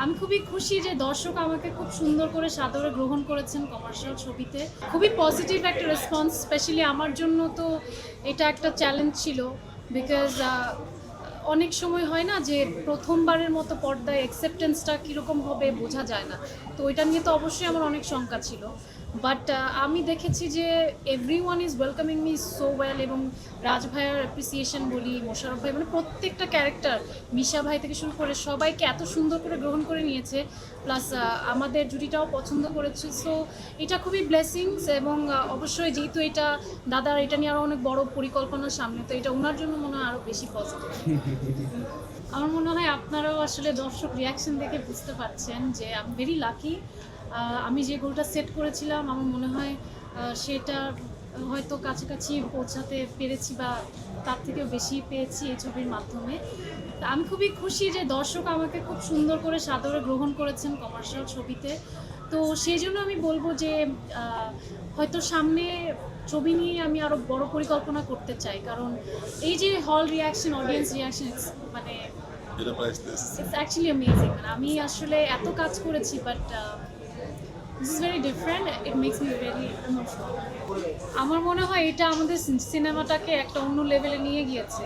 আমি খুবই খুশি যে দর্শক আমাকে খুব সুন্দর করে সাদরে গ্রহণ করেছেন কমার্শিয়াল ছবিতে। খুবই পজিটিভ একটা রেসপন্স, স্পেশালি আমার জন্য তো এটা একটা চ্যালেঞ্জ ছিল। বিকজ অনেক সময় হয় না যে প্রথমবারের মতো পর্দায় অ্যাকসেপ্টেন্সটা কীরকম হবে বোঝা যায় না, তো ওইটা নিয়ে তো অবশ্যই আমার অনেক শঙ্কা ছিল। বাট আমি দেখেছি যে every one is welcoming me so well, এবং রাজ ভাইয়ার অ্যাপ্রিসিয়েশন বলি, মোশারফ ভাই, মানে প্রত্যেকটা ক্যারেক্টার, মিশা ভাই থেকে শুরু করে সবাইকে এত সুন্দর করে গ্রহণ করে নিয়েছে। প্লাস আমাদের জুটিটাও পছন্দ করেছে। সো এটা খুবই ব্লেসিংস, এবং অবশ্যই যেহেতু এটা দাদার, এটা নিয়ে আরও অনেক বড় পরিকল্পনার সামনে, তো এটা ওনার জন্য মনে হয় আরও বেশি পজিটিভ। আমার মনে হয় আপনারাও আসলে দর্শক রিয়াকশন দেখে বুঝতে পারছেন যে আমি ভেরি লাকি। আমি যে গোলটা সেট করেছিলাম আমার মনে হয় সেটা হয়তো কাছাকাছি পৌঁছাতে পেরেছি, বা তার থেকেও বেশি পেয়েছি এই ছবির মাধ্যমে। আমি খুবই খুশি যে দর্শক আমাকে খুব সুন্দর করে সাদরে গ্রহণ করেছেন কমার্শিয়াল ছবিতে। তো সেই জন্য আমি বলবো যে হয়তো সামনে ছবি নিয়ে আমি আরও বড় পরিকল্পনা করতে চাই, কারণ এই যে হল রিয়াকশন, অডিয়েন্স রিয়াকশন, মানে ইটস অ্যাকচুয়ালি অ্যামেজিং। আমি আসলে এত কাজ করেছি, but this is very different, it makes me very emotional. আমার মনে হয় এটা আমাদের সিনেমাটাকে একটা অন্য লেভেলে নিয়ে গিয়েছে।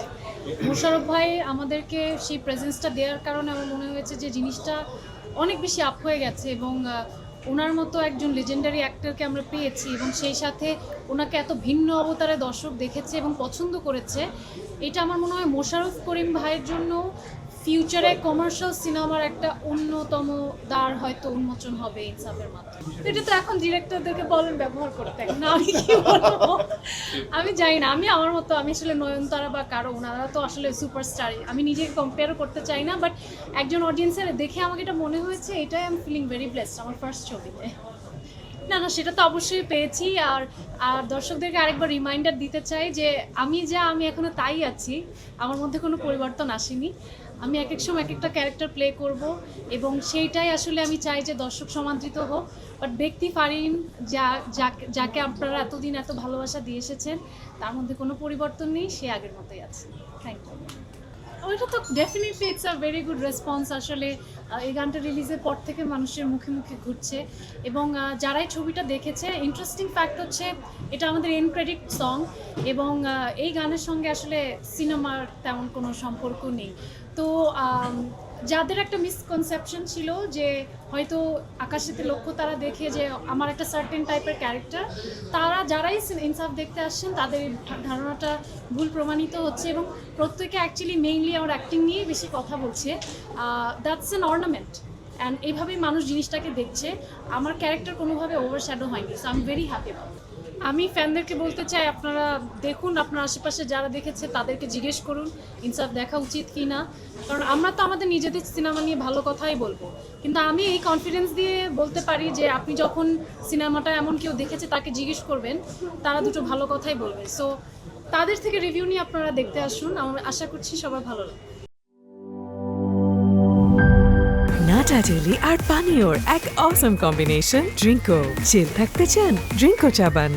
মোশারফ ভাই আমাদেরকে সেই প্রেজেন্সটা দেওয়ার কারণে আমার মনে হয়েছে যে জিনিসটা অনেক বেশি আপ হয়ে গেছে, এবং ওনার মতো একজন লেজেন্ডারি অ্যাক্টরকে আমরা পেয়েছি, এবং সেই সাথে ওনাকে এত ভিন্ন অবতারে দর্শক দেখেছে এবং পছন্দ করেছে। এটা আমার মনে হয় মোশাররফ করিম ভাইয়ের জন্য ফিউচারে কমার্শিয়াল সিনেমার একটা অন্যতম দ্বার হয়তো উন্মোচন হবে ইনসাফের মাধ্যমে। এটা তো এখন ডিরেক্টরদেরকে বলেন ব্যবহার করতে, না আমি কি বলবো, আমি জানি না। আমি আমার মতো, আমি আসলে নয়নতারা বা কারো, ওনারা তো আসলে সুপারস্টার, আমি নিজেকে কম্পেয়ারও করতে চাই না। বাট একজন অডিয়েন্সের দেখে আমাকে এটা মনে হয়েছে, এটাই I am feeling very blessed আমার ফার্স্ট ছবিতে। না না, সেটা তো অবশ্যই পেয়েছি। আর আর দর্শকদেরকে আরেকবার রিমাইন্ডার দিতে চাই যে আমি এখনো তাই আছি, আমার মধ্যে কোনো পরিবর্তন আসেনি। আমি এক এক সময় এক একটা ক্যারেক্টার প্লে করব, এবং সেইটাই আসলে আমি চাই যে দর্শক সমাদৃত হোক। বাট ব্যক্তি ফারিন যাকে আপনারা এতদিন এত ভালোবাসা দিয়ে এসেছেন, তার মধ্যে কোনো পরিবর্তন নেই, সে আগের মতোই আছে। Thank you. ওইটা তো definitely it's a very good response. আসলে এই গানটা রিলিজের পর থেকে মানুষের মুখে মুখে ঘুরছে, এবং যারাই ছবিটা দেখেছে, ইন্টারেস্টিং ফ্যাক্ট হচ্ছে এটা আমাদের এন্ড ক্রেডিট সং, এবং এই গানের সঙ্গে আসলে সিনেমার তেমন কোনো সম্পর্ক নেই। তো যাদের একটা মিসকনসেপশন ছিল যে হয়তো আকাশেতে লক্ষ্য তারা দেখে যে আমার একটা সার্টেন টাইপের ক্যারেক্টার, তারা যারাই ইনসাফ দেখতে আসছেন তাদের ধারণাটা ভুল প্রমাণিত হচ্ছে, এবং প্রত্যেকে অ্যাকচুয়ালি মেইনলি আমার অ্যাক্টিং নিয়েই বেশি কথা বলছে। দ্যাটস অ্যান অর্নামেন্ট, অ্যান্ড এইভাবেই মানুষ জিনিসটাকে দেখছে। আমার ক্যারেক্টার কোনোভাবে ওভারশ্যাডো হয়নি, so I am very happy about. আমি ফ্যানদেরকে বলতে চাই, আপনারা দেখুন, আপনার আশেপাশে যারা দেখেছে তাদেরকে জিজ্ঞেস করুন ইনসাফ দেখা উচিত কি না, কারণ আমরা তো আমাদের নিজেদের সিনেমা নিয়ে ভালো কথাই বলবো, কিন্তু আমি এই কনফিডেন্স দিয়ে বলতে পারি যে আপনি যখন সিনেমাটা এমন কেউ দেখেছে তাকে জিজ্ঞেস করবেন, তারা দুটো ভালো কথাই বলবে। সো তাদের থেকে রিভিউ নিয়ে আপনারা দেখতে আসুন, আমি আশা করছি সবার ভালো লাগবে। নাটা জেলি আর পানীয়র এক অসম কম্বিনেশন ড্রিঙ্কো। চিল থাকতে চান, ড্রিঙ্কো চাবান।